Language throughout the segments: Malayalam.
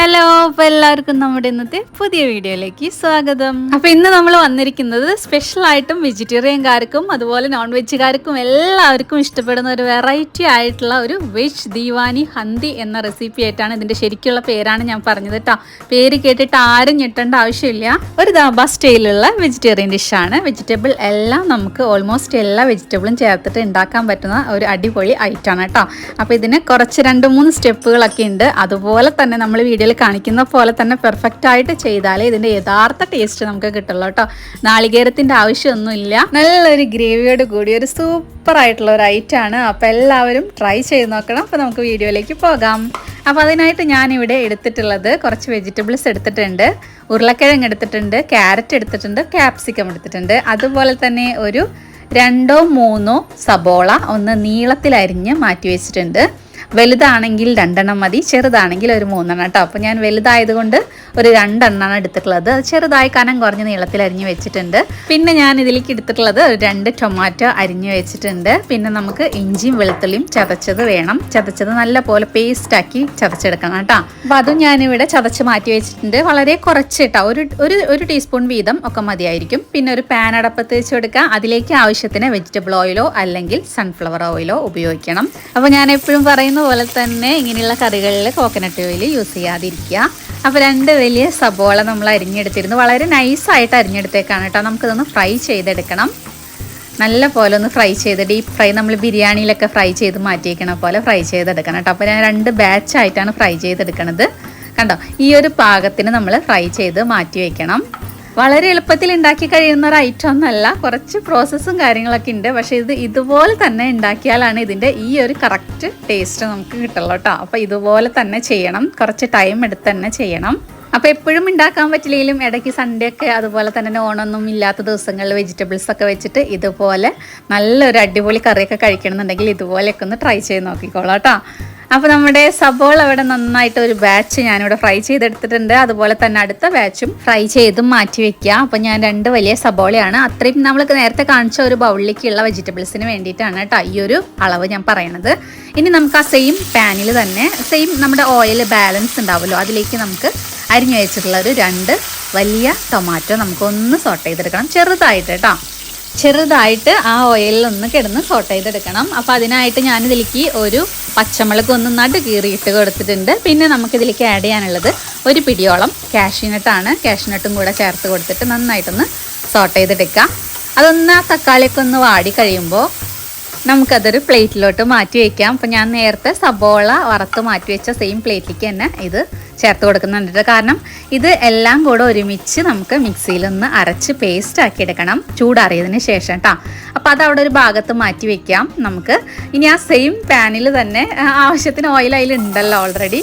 ഹലോ, അപ്പോൾ എല്ലാവർക്കും നമ്മുടെ ഇന്നത്തെ പുതിയ വീഡിയോയിലേക്ക് സ്വാഗതം. അപ്പോൾ ഇന്ന് നമ്മൾ വന്നിരിക്കുന്നത് സ്പെഷ്യലായിട്ടും വെജിറ്റേറിയൻകാർക്കും അതുപോലെ നോൺ വെജുകാർക്കും എല്ലാവർക്കും ഇഷ്ടപ്പെടുന്ന ഒരു വെറൈറ്റി ആയിട്ടുള്ള ഒരു വെജ് ദീവാനി ഹന്തി എന്ന റെസിപ്പി ആയിട്ടാണ്. ഇതിൻ്റെ ശരിക്കുള്ള പേരാണ് ഞാൻ പറഞ്ഞത് കേട്ടോ. പേര് കേട്ടിട്ട് ആരും ഞെട്ടേണ്ട ആവശ്യമില്ല. ഒരു ദാബ സ്റ്റൈലുള്ള വെജിറ്റേറിയൻ ഡിഷാണ്. വെജിറ്റബിൾ എല്ലാം നമുക്ക് ഓൾമോസ്റ്റ് എല്ലാ വെജിറ്റബിളും ചേർത്തിട്ട് ഉണ്ടാക്കാൻ പറ്റുന്ന ഒരു അടിപൊളി ഐറ്റമാണ് കേട്ടോ. അപ്പോൾ ഇതിന് കുറച്ച് 2-3 സ്റ്റെപ്പുകളൊക്കെ ഉണ്ട്. അതുപോലെ തന്നെ നമ്മൾ വീഡിയോയിൽ കാണിക്കുന്ന പോലെ തന്നെ പെർഫെക്റ്റ് ആയിട്ട് ചെയ്താലേ ഇതിൻ്റെ യഥാർത്ഥ ടേസ്റ്റ് നമുക്ക് കിട്ടുള്ളൂ കേട്ടോ. നാളികേരത്തിൻ്റെ ആവശ്യമൊന്നുമില്ല. നല്ലൊരു ഗ്രേവിയോട് കൂടി ഒരു സൂപ്പർ ആയിട്ടുള്ള ഒരു ഐറ്റമാണ്. അപ്പോൾ എല്ലാവരും ട്രൈ ചെയ്ത് നോക്കണം. അപ്പോൾ നമുക്ക് വീഡിയോയിലേക്ക് പോകാം. അപ്പോൾ അതിനായിട്ട് ഞാനിവിടെ എടുത്തിട്ടുള്ളത് കുറച്ച് വെജിറ്റബിൾസ് എടുത്തിട്ടുണ്ട്. ഉരുളക്കിഴങ്ങ് എടുത്തിട്ടുണ്ട്, ക്യാരറ്റ് എടുത്തിട്ടുണ്ട്, ക്യാപ്സിക്കം എടുത്തിട്ടുണ്ട്. അതുപോലെ തന്നെ ഒരു 2-3 സബോള ഒന്ന് നീളത്തിലരിഞ്ഞ് മാറ്റി വെച്ചിട്ടുണ്ട്. വലുതാണെങ്കിൽ 2 മതി, ചെറുതാണെങ്കിൽ ഒരു 3 കേട്ടോ. അപ്പോൾ ഞാൻ വലുതായതുകൊണ്ട് ഒരു 2 എടുത്തിട്ടുള്ളത്. ചെറുതായി കനം കുറഞ്ഞ് നീളത്തിൽ അരിഞ്ഞ് വെച്ചിട്ടുണ്ട്. പിന്നെ ഞാൻ ഇതിലേക്ക് എടുത്തിട്ടുള്ളത് ഒരു 2 ടൊമാറ്റോ അരിഞ്ഞ് വെച്ചിട്ടുണ്ട്. പിന്നെ നമുക്ക് ഇഞ്ചിയും വെളുത്തുള്ളിയും ചതച്ചത് വേണം. ചതച്ചത് നല്ല പോലെ പേസ്റ്റാക്കി ചതച്ചെടുക്കണം കേട്ടോ. അപ്പോൾ അതും ഞാനിവിടെ ചതച്ച് മാറ്റി വെച്ചിട്ടുണ്ട്. വളരെ കുറച്ച് കേട്ടോ, ഒരു ടീസ്പൂൺ വീതം ഒക്കെ മതിയായിരിക്കും. പിന്നെ ഒരു പാൻ അടപ്പത്ത് വെച്ച് കൊടുക്കുക. അതിലേക്ക് ആവശ്യത്തിന് വെജിറ്റബിൾ ഓയിലോ അല്ലെങ്കിൽ സൺഫ്ലവർ ഓയിലോ ഉപയോഗിക്കണം. അപ്പോൾ ഞാൻ എപ്പോഴും പറയുന്ന പോലെ തന്നെ ഇങ്ങനെയുള്ള കറികളിൽ കോക്കനട്ട് ഓയിൽ യൂസ് ചെയ്യാതിരിക്കുക. അപ്പോൾ 2 വലിയ സബോള നമ്മൾ അരിഞ്ഞെടുത്തിരുന്നു. വളരെ നൈസായിട്ട് അരിഞ്ഞെടുത്തേക്കാണ് കേട്ടോ. നമുക്കിതൊന്ന് ഫ്രൈ ചെയ്തെടുക്കണം. നല്ല പോലെ ഒന്ന് ഫ്രൈ ചെയ്ത് ഡീപ്പ് ഫ്രൈ, നമ്മൾ ബിരിയാണിയിലൊക്കെ ഫ്രൈ ചെയ്ത് മാറ്റിയേക്കണ പോലെ ഫ്രൈ ചെയ്തെടുക്കണം കേട്ടോ. അപ്പോൾ ഞാൻ 2 ബാച്ചായിട്ടാണ് ഫ്രൈ ചെയ്തെടുക്കണത്. കണ്ടോ, ഈ ഒരു പാകത്തിന് നമ്മൾ ഫ്രൈ ചെയ്ത് മാറ്റി വയ്ക്കണം. വളരെ എളുപ്പത്തിൽ ഉണ്ടാക്കി കഴിയുന്ന ഒരു ഐറ്റം ഒന്നല്ല, കുറച്ച് പ്രോസസ്സും കാര്യങ്ങളൊക്കെ ഉണ്ട്. പക്ഷേ ഇതുപോലെ തന്നെ ഉണ്ടാക്കിയാലാണ് ഇതിൻ്റെ ഈ ഒരു കറക്റ്റ് ടേസ്റ്റ് നമുക്ക് കിട്ടുള്ളൂ കേട്ടോ. അപ്പോൾ ഇതുപോലെ തന്നെ ചെയ്യണം, കുറച്ച് ടൈം എടുത്ത് തന്നെ ചെയ്യണം. അപ്പോൾ എപ്പോഴും ഉണ്ടാക്കാൻ പറ്റില്ലെങ്കിലും ഇടയ്ക്ക് സൺഡേ ഒക്കെ അതുപോലെ തന്നെ ഓണമൊന്നും ഇല്ലാത്ത ദിവസങ്ങളിൽ വെജിറ്റബിൾസ് ഒക്കെ വെച്ചിട്ട് ഇതുപോലെ നല്ലൊരു അടിപൊളി കറിയൊക്കെ കഴിക്കണമെന്നുണ്ടെങ്കിൽ ഇതുപോലെയൊക്കെ ഒന്ന് ട്രൈ ചെയ്ത് നോക്കിക്കോളാം കേട്ടോ. അപ്പോൾ നമ്മുടെ സബോള അവിടെ നന്നായിട്ട് ഒരു ബാച്ച് ഞാനിവിടെ ഫ്രൈ ചെയ്തെടുത്തിട്ടുണ്ട്. അതുപോലെ തന്നെ അടുത്ത ബാച്ചും ഫ്രൈ ചെയ്തും മാറ്റി വെക്കുക. അപ്പോൾ ഞാൻ 2 വലിയ സബോളയാണ്, അത്രയും നമ്മൾക്ക് നേരത്തെ കാണിച്ച ഒരു ബൗളിലേക്കുള്ള വെജിറ്റബിൾസിന് വേണ്ടിയിട്ടാണ് കേട്ടോ ഈ ഒരു അളവ് ഞാൻ പറയണത്. ഇനി നമുക്ക് ആ സെയിം പാനിൽ തന്നെ നമ്മുടെ ഓയിൽ ബാലൻസ് ഉണ്ടാവുമല്ലോ, അതിലേക്ക് നമുക്ക് അരിഞ്ഞു വെച്ചിട്ടുള്ള ഒരു 2 വലിയ ടൊമാറ്റോ നമുക്കൊന്ന് സോട്ട് ചെയ്തെടുക്കണം. ചെറുതായിട്ട് കേട്ടോ, ചെറുതായിട്ട് ആ ഓയിലിൽ ഒന്ന് കിടന്ന് സോട്ട് ചെയ്തെടുക്കണം. അപ്പോൾ അതിനായിട്ട് ഞാനിതിലേക്ക് ഒരു പച്ചമുളക് ഒന്ന് നടുകീറിയിട്ട് കൊടുത്തിട്ടുണ്ട്. പിന്നെ നമുക്കിതിലേക്ക് ആഡ് ചെയ്യാനുള്ളത് ഒരു പിടിയോളം കാഷ്യൂനട്ടാണ്. കാഷ്യൂനട്ടും കൂടെ ചേർത്ത് കൊടുത്തിട്ട് നന്നായിട്ടൊന്ന് സോട്ട് ചെയ്തെടുക്കാം. അതൊന്ന് ആ തക്കാളിയൊക്കെ ഒന്ന് വാടി കഴിയുമ്പോൾ നമുക്കതൊരു പ്ലേറ്റിലോട്ട് മാറ്റി വയ്ക്കാം. അപ്പോൾ ഞാൻ നേരത്തെ സബോള വറുത്ത് മാറ്റി വെച്ച സെയിം പ്ലേറ്റിലേക്ക് തന്നെ ഇത് ചേർത്ത് കൊടുക്കുന്നുണ്ട്. കാരണം ഇത് എല്ലാം കൂടെ ഒരുമിച്ച് നമുക്ക് മിക്സിയിലൊന്ന് അരച്ച് പേസ്റ്റ് ആക്കി എടുക്കണം, ചൂടാറിയതിന് ശേഷം കേട്ടോ. അപ്പോൾ അതവിടെ ഒരു ഭാഗത്ത് മാറ്റി വെക്കാം. നമുക്ക് ഇനി ആ സെയിം പാനിൽ തന്നെ ആവശ്യത്തിന് ഓയിൽ അതിലുണ്ടല്ലോ ഓൾറെഡി,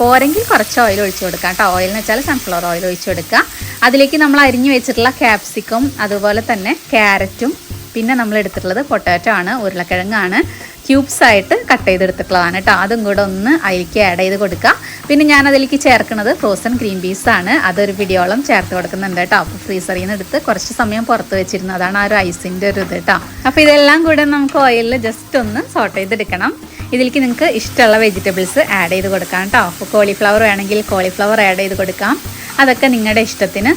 പോരെങ്കിൽ കുറച്ച് ഓയിൽ ഒഴിച്ച് കൊടുക്കാം കേട്ടോ. ഓയിൽ എന്ന് വെച്ചാൽ സൺഫ്ലവർ ഓയിൽ ഒഴിച്ച് കൊടുക്കുക. അതിലേക്ക് നമ്മൾ അരിഞ്ഞു വെച്ചിട്ടുള്ള ക്യാപ്സിക്കം, അതുപോലെ തന്നെ ക്യാരറ്റും, പിന്നെ നമ്മൾ എടുത്തിട്ടുള്ളത് പൊട്ടാറ്റോ ആണ്, ഉരുളക്കിഴങ്ങാണ്, ക്യൂബ്സ് ആയിട്ട് കട്ട് ചെയ്തെടുത്തിട്ടുള്ളതാണ് കേട്ടോ. അതും കൂടെ ഒന്ന് അതിലേക്ക് ആഡ് ചെയ്ത് കൊടുക്കുക. പിന്നെ ഞാൻ അതിലേക്ക് ചേർക്കുന്നത് ഫ്രോസൺ ഗ്രീൻ പീസാണ്. അതൊരു പിടിയോളം ചേർത്ത് കൊടുക്കുന്നുണ്ട് കേട്ടോ. അപ്പോൾ ഫ്രീസറിൽ നിന്ന് എടുത്ത് കുറച്ച് സമയം പുറത്ത് വെച്ചിരുന്നു, അതാണ് ആ ഒരു ഐസിൻ്റെ ഒരു ഇത് കേട്ടോ. അപ്പോൾ ഇതെല്ലാം കൂടെ നമുക്ക് ഓയിലിൽ ജസ്റ്റ് ഒന്ന് സോട്ട് ചെയ്തെടുക്കണം. ഇതിലേക്ക് നിങ്ങൾക്ക് ഇഷ്ടമുള്ള വെജിറ്റബിൾസ് ആഡ് ചെയ്ത് കൊടുക്കാം കേട്ടോ. അപ്പോൾ കോളിഫ്ലവർ വേണമെങ്കിൽ കോളിഫ്ലവർ ആഡ് ചെയ്ത് കൊടുക്കാം. അതൊക്കെ നിങ്ങളുടെ ഇഷ്ടത്തിന്,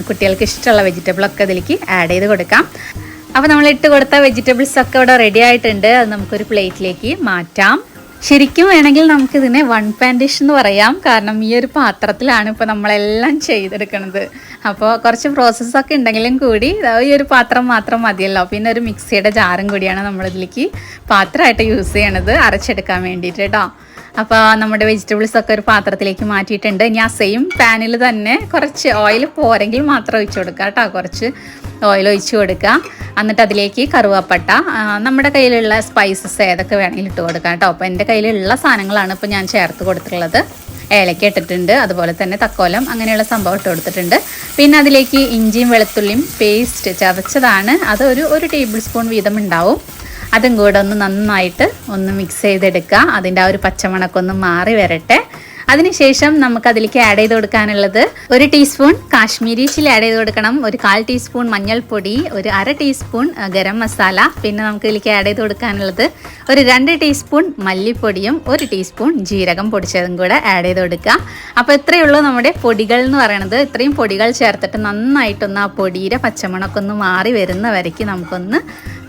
കുട്ടികൾക്ക് ഇഷ്ടമുള്ള വെജിറ്റബിളൊക്കെ ഇതിലേക്ക് ആഡ് ചെയ്ത് കൊടുക്കാം. അപ്പോൾ നമ്മൾ ഇട്ട് കൊടുത്ത വെജിറ്റബിൾസ് ഒക്കെ ഇവിടെ റെഡി ആയിട്ടുണ്ട്. അത് നമുക്കൊരു പ്ലേറ്റിലേക്ക് മാറ്റാം. ശരിക്കും വേണമെങ്കിൽ നമുക്കിതിനെ 1 പാൻ ഡിഷ് എന്ന് പറയാം. കാരണം ഈ ഒരു പാത്രത്തിലാണ് ഇപ്പോൾ നമ്മളെല്ലാം ചെയ്തെടുക്കുന്നത്. അപ്പോൾ കുറച്ച് പ്രോസസ്സൊക്കെ ഉണ്ടെങ്കിലും കൂടി ഈ ഒരു പാത്രം മാത്രം മതിയല്ലോ. പിന്നെ ഒരു മിക്സിയുടെ ജാറും കൂടിയാണ് നമ്മളിതിലേക്ക് പാത്രമായിട്ട് യൂസ് ചെയ്യണത്, അരച്ചെടുക്കാൻ വേണ്ടിയിട്ട് കേട്ടോ. അപ്പോൾ നമ്മുടെ വെജിറ്റബിൾസൊക്കെ ഒരു പാത്രത്തിലേക്ക് മാറ്റിയിട്ടുണ്ട്. ഇനി ആ സെയിം പാനിൽ തന്നെ കുറച്ച് ഓയിൽ പോരെങ്കിൽ മാത്രം ഒഴിച്ച് കൊടുക്കുക കേട്ടോ. കുറച്ച് ഓയിൽ ഒഴിച്ച് കൊടുക്കുക. എന്നിട്ട് അതിലേക്ക് കറുവാപ്പട്ട, നമ്മുടെ കയ്യിലുള്ള സ്പൈസസ് ഏതൊക്കെ വേണമെങ്കിലും ഇട്ട് കൊടുക്കാം കേട്ടോ. അപ്പോൾ എൻ്റെ കയ്യിലുള്ള സാധനങ്ങളാണ് ഇപ്പോൾ ഞാൻ ചേർത്ത് കൊടുത്തിട്ടുള്ളത്. ഏലക്ക ഇട്ടിട്ടുണ്ട്, അതുപോലെ തന്നെ തക്കോലം, അങ്ങനെയുള്ള സംഭവം ഇട്ട് കൊടുത്തിട്ടുണ്ട്. പിന്നെ അതിലേക്ക് ഇഞ്ചിയും വെളുത്തുള്ളിയും പേസ്റ്റ് ചതച്ചതാണ്, അത് ഒരു ടേബിൾ സ്പൂൺ വീതം ഉണ്ടാവും. അതും കൂടെ ഒന്ന് നന്നായിട്ട് ഒന്ന് മിക്സ് ചെയ്തെടുക്കുക. അതിൻ്റെ ആ ഒരു പച്ചമണക്കൊന്ന് മാറി വരട്ടെ. അതിനുശേഷം നമുക്ക് അതിലേക്ക് ആഡ് ചെയ്ത് കൊടുക്കാനുള്ളത് 1 ടീസ്പൂൺ കാശ്മീരി ചില്ലി ആഡ് ചെയ്ത് കൊടുക്കണം, 1/4 ടീസ്പൂൺ മഞ്ഞൾപ്പൊടി, 1/2 ടീസ്പൂൺ ഗരം മസാല, പിന്നെ നമുക്ക് ഇതിലേക്ക് ആഡ് ചെയ്ത് കൊടുക്കാനുള്ളത് 2 ടീസ്പൂൺ മല്ലിപ്പൊടിയും 1 ടീസ്പൂൺ ജീരകം പൊടിച്ചതും കൂടെ ആഡ് ചെയ്ത് കൊടുക്കുക. അപ്പോൾ ഇത്രയേ ഉള്ളൂ നമ്മുടെ പൊടികൾ എന്ന് പറയുന്നത്. ഇത്രയും പൊടികൾ ചേർത്തിട്ട് നന്നായിട്ടൊന്ന് ആ പൊടിയുടെ പച്ചമണമൊക്കെ ഒന്ന് മാറി വരുന്ന വരയ്ക്ക് നമുക്കൊന്ന്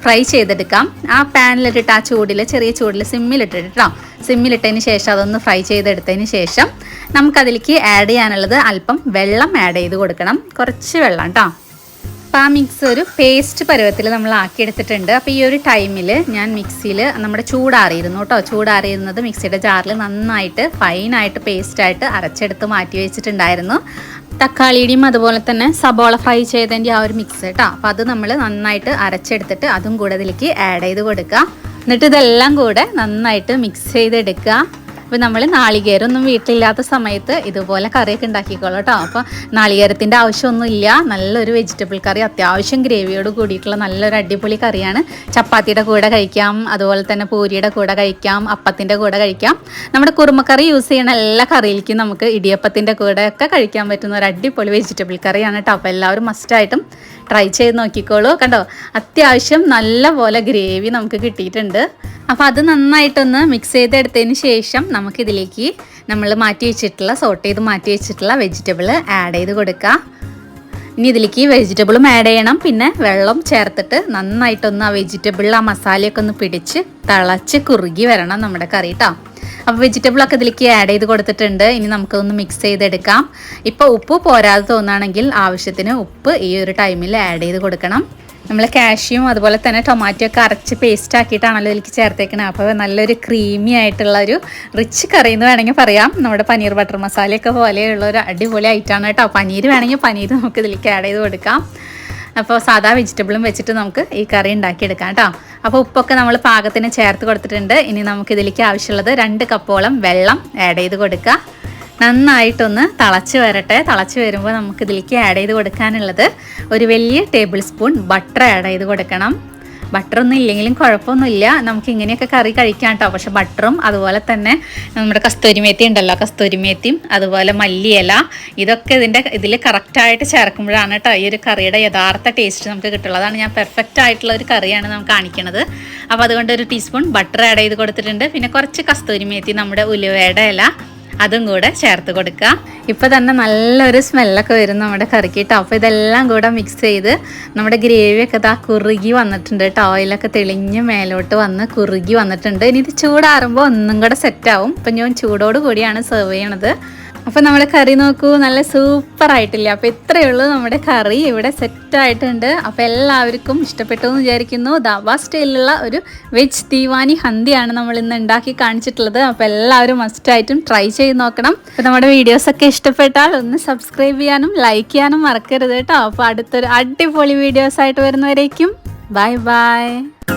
ഫ്രൈ ചെയ്തെടുക്കാം. ആ പാനിലിട്ടിട്ട് ആ ചൂടിൽ, ചെറിയ ചൂടിൽ സിമ്മിലിട്ടിട്ട് കേട്ടോ, സിമ്മിലിട്ടതിന് ശേഷം അതൊന്ന് ഫ്രൈ ചെയ്തെടുത്തതിന് ശേഷം നമുക്കതിലേക്ക് ആഡ് ചെയ്യാനുള്ളത് അല്പം വെള്ളം ആഡ് ചെയ്ത് കൊടുക്കണം, കുറച്ച് വെള്ളം കേട്ടോ. അപ്പോൾ ആ മിക്സ് ഒരു പേസ്റ്റ് പരുവത്തിൽ നമ്മൾ ആക്കിയെടുത്തിട്ടുണ്ട്. അപ്പോൾ ഈ ഒരു ടൈമിൽ ഞാൻ മിക്സിയിൽ നമ്മുടെ ചൂടാറിയിരുന്നു കേട്ടോ, ചൂടാറിയിരുന്നത് മിക്സിയുടെ ജാറിൽ നന്നായിട്ട് ഫൈനായിട്ട് പേസ്റ്റായിട്ട് അരച്ചെടുത്ത് മാറ്റി വെച്ചിട്ടുണ്ടായിരുന്നു. തക്കാളിയുടെയും അതുപോലെ തന്നെ സബോള ഫ്രൈ ചെയ്തതിൻ്റെ ആ ഒരു മിക്സ് കേട്ടോ. അപ്പോൾ അത് നമ്മൾ നന്നായിട്ട് അരച്ചെടുത്തിട്ട് അതും കൂടെ ഇതിലേക്ക് ആഡ് ചെയ്ത് കൊടുക്കുക. എന്നിട്ട് ഇതെല്ലാം കൂടെ നന്നായിട്ട് മിക്സ് ചെയ്തെടുക്കുക. അപ്പോൾ നമ്മൾ നാളികേരമൊന്നും വീട്ടിലില്ലാത്ത സമയത്ത് ഇതുപോലെ കറിയൊക്കെ ഉണ്ടാക്കിക്കോളൂ കേട്ടോ. അപ്പോൾ നാളികേരത്തിൻ്റെ ആവശ്യമൊന്നുമില്ല. നല്ലൊരു വെജിറ്റബിൾ കറി, അത്യാവശ്യം ഗ്രേവിയോട് കൂടിയിട്ടുള്ള നല്ലൊരു അടിപൊളി കറിയാണ്. ചപ്പാത്തിയുടെ കൂടെ കഴിക്കാം, അതുപോലെ തന്നെ പൂരിയുടെ കൂടെ കഴിക്കാം, അപ്പത്തിൻ്റെ കൂടെ കഴിക്കാം. നമ്മുടെ കുറുമക്കറി യൂസ് ചെയ്യുന്ന എല്ലാ കറിയിലേക്കും നമുക്ക് ഇടിയപ്പത്തിൻ്റെ കൂടെ ഒക്കെ കഴിക്കാൻ പറ്റുന്ന ഒരു അടിപൊളി വെജിറ്റബിൾ കറിയാണ് കേട്ടോ. അപ്പോൾ എല്ലാവരും മസ്റ്റായിട്ടും ട്രൈ ചെയ്ത് നോക്കിക്കോളൂ. കണ്ടോ, അത്യാവശ്യം നല്ല പോലെ ഗ്രേവി നമുക്ക് കിട്ടിയിട്ടുണ്ട്. അപ്പോൾ അത് നന്നായിട്ടൊന്ന് മിക്സ് ചെയ്തെടുത്തതിന് ശേഷം നമുക്കിതിലേക്ക് നമ്മൾ മാറ്റി വെച്ചിട്ടുള്ള, സോട്ട് ചെയ്ത് മാറ്റി വെച്ചിട്ടുള്ള വെജിറ്റബിൾ ആഡ് ചെയ്ത് കൊടുക്കുക. ഇനി ഇതിലേക്ക് വെജിറ്റബിളും ആഡ് ചെയ്യണം, പിന്നെ വെള്ളം ചേർത്തിട്ട് നന്നായിട്ടൊന്ന് ആ വെജിറ്റബിളിൽ ആ മസാലയൊക്കെ ഒന്ന് പിടിച്ച് തിളച്ച് കുറുകി വരണം നമ്മുടെ കറി കേട്ടോ. അപ്പോൾ വെജിറ്റബിളൊക്കെ ഇതിലേക്ക് ആഡ് ചെയ്ത് കൊടുത്തിട്ടുണ്ട്. ഇനി നമുക്കൊന്ന് മിക്സ് ചെയ്തെടുക്കാം. ഇപ്പോൾ ഉപ്പ് പോരാതെ തോന്നുകയാണെങ്കിൽ ആവശ്യത്തിന് ഉപ്പ് ഈ ഒരു ടൈമിൽ ആഡ് ചെയ്ത് കൊടുക്കണം. നമ്മൾ കാഷ്യും അതുപോലെ തന്നെ ടൊമാറ്റോ ഒക്കെ അരച്ച് പേസ്റ്റ് ആക്കിയിട്ടാണല്ലോ ഇതിലേക്ക് ചേർത്തേക്കണത്. അപ്പോൾ നല്ലൊരു ക്രീമി ആയിട്ടുള്ള ഒരു റിച്ച് കറി എന്ന് വേണമെങ്കിൽ പറയാം. നമ്മുടെ പനീർ ബട്ടർ മസാലയൊക്കെ പോലെയുള്ള ഒരു അടിപൊളി ഐറ്റമാണ് കേട്ടോ. പനീർ വേണമെങ്കിൽ പനീർ നമുക്ക് ഇതിലേക്ക് ആഡ് ചെയ്ത് കൊടുക്കാം. അപ്പോൾ സാധാ വെജിറ്റബിളും വെച്ചിട്ട് നമുക്ക് ഈ കറി ഉണ്ടാക്കിയെടുക്കാം കേട്ടോ. അപ്പോൾ ഉപ്പൊക്കെ നമ്മൾ പാകത്തിന് ചേർത്ത് കൊടുത്തിട്ടുണ്ട്. ഇനി നമുക്ക് ഇതിലേക്ക് ആവശ്യമുള്ളത് 2 കപ്പോളം വെള്ളം ആഡ് ചെയ്ത് കൊടുക്കുക. നന്നായിട്ടൊന്ന് തിളച്ച് വരട്ടെ. തിളച്ച് വരുമ്പോൾ നമുക്ക് ഇതിലേക്ക് ആഡ് ചെയ്ത് കൊടുക്കാനുള്ളത് ഒരു വലിയ ടേബിൾ സ്പൂൺ ബട്ടർ ആഡ് ചെയ്ത് കൊടുക്കണം. ബട്ടറൊന്നും ഇല്ലെങ്കിലും കുഴപ്പമൊന്നുമില്ല, നമുക്ക് ഇങ്ങനെയൊക്കെ കറി കഴിക്കാം കേട്ടോ. പക്ഷെ ബട്ടറും അതുപോലെ തന്നെ നമ്മുടെ കസ്തൂരിമേത്തി ഉണ്ടല്ലോ, കസ്തൂരിമേത്തിയും അതുപോലെ മല്ലിയില, ഇതൊക്കെ ഇതിൽ കറക്റ്റായിട്ട് ചേർക്കുമ്പോഴാണ് കേട്ടോ ഈ ഒരു കറിയുടെ യഥാർത്ഥ ടേസ്റ്റ് നമുക്ക് കിട്ടുള്ളൂ. അതാണ് ഞാൻ പെർഫെക്റ്റ് ആയിട്ടുള്ള ഒരു കറിയാണ് നമുക്ക് കാണിക്കണത്. അപ്പോൾ അതുകൊണ്ട് 1 ടീസ്പൂൺ ബട്ടർ ആഡ് ചെയ്ത് കൊടുത്തിട്ടുണ്ട്. പിന്നെ കുറച്ച് കസ്തൂരിമേത്തി, നമ്മുടെ ഉലുവയുടെ ഇല, അതും കൂടെ ചേർത്ത് കൊടുക്കുക. ഇപ്പോൾ തന്നെ നല്ലൊരു സ്മെല്ലൊക്കെ വരും നമ്മുടെ കറിക്ക് കേട്ടോ. അപ്പോൾ ഇതെല്ലാം കൂടെ മിക്സ് ചെയ്ത് നമ്മുടെ ഗ്രേവിയൊക്കെ ഇതാ കുറുകി വന്നിട്ടുണ്ട് കേട്ടോ. ഓയിലൊക്കെ തെളിഞ്ഞ് മേലോട്ട് വന്ന് കുറുകി വന്നിട്ടുണ്ട്. ഇനി ഇത് ചൂടാറുമ്പോൾ ഒന്നും കൂടെ സെറ്റാവും. ഇപ്പം ഞാൻ ചൂടോട് കൂടിയാണ് സെർവ് ചെയ്യണത്. അപ്പോൾ നമ്മൾ കറി നോക്കൂ, നല്ല സൂപ്പറായിട്ടില്ല. അപ്പോൾ ഇത്രയേ ഉള്ളൂ, നമ്മുടെ കറി ഇവിടെ സെറ്റായിട്ടുണ്ട്. അപ്പോൾ എല്ലാവർക്കും ഇഷ്ടപ്പെട്ടു എന്ന് വിചാരിക്കുന്നു. ദാബ സ്റ്റൈലിലുള്ള ഒരു വെജ് ദീവാനി ഹന്തിയാണ് നമ്മൾ ഇന്ന് ഉണ്ടാക്കി കാണിച്ചിട്ടുള്ളത്. അപ്പോൾ എല്ലാവരും മസ്റ്റായിട്ടും ട്രൈ ചെയ്ത് നോക്കണം. അപ്പോൾ നമ്മുടെ വീഡിയോസൊക്കെ ഇഷ്ടപ്പെട്ടാൽ ഒന്ന് സബ്സ്ക്രൈബ് ചെയ്യാനും ലൈക്ക് ചെയ്യാനും മറക്കരുത് കേട്ടോ. അപ്പോൾ അടുത്തൊരു അടിപൊളി വീഡിയോസായിട്ട് വരുന്നവരേക്കും ബൈ ബൈ.